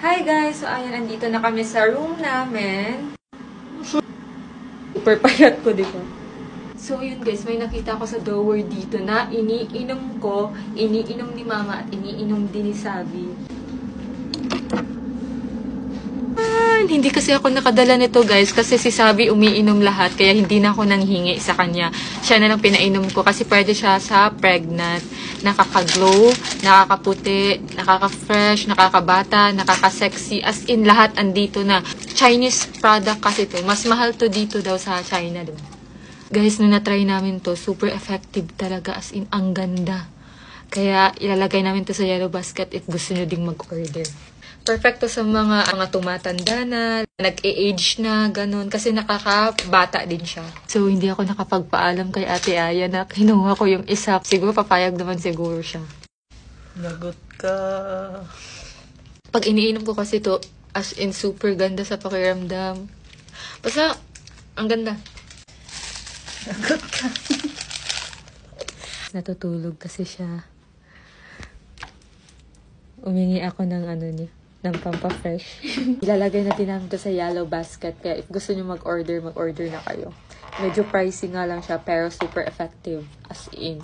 Hi guys! So ayan, andito na kami sa room namin. Super payat ko, di ba? So yun guys, may nakita ko sa drawer dito na iniinom ko, iniinom ni Mama at iniinom din ni Sabi. Hindi kasi ako nakadala nito guys kasi si Sabi umiinom lahat kaya hindi na ako nanghingi sa kanya. Siya na lang pinainom ko kasi pwede siya sa pregnant. Nakaka-glow, nakakaputi, nakaka-fresh, nakakabata, nakaka-sexy. As in lahat andito na. Chinese product kasi to. Mas mahal to dito daw sa China doon. Guys, nung na-try namin to, super effective talaga. As in, ang ganda. Kaya ilalagay namin to sa yellow basket if gusto nyo ding mag-order. Perfecto sa mga tumatanda na, nag-age na, ganun. Kasi nakakabata din siya. So, hindi ako nakapagpaalam kay Ate Aya na kinuha ko yung isa. Siguro papayag naman siguro siya. Lagot ka. Pag iniinom ko kasi to, as in super ganda sa pakiramdam. Basta, ang ganda. Lagot ka. Natutulog kasi siya. Umingi ako ng ng pampa-fresh. Ilalagay natin namin to sa yellow basket. Kaya if gusto nyo mag-order na kayo. Medyo pricey nga lang siya, pero super effective. As in.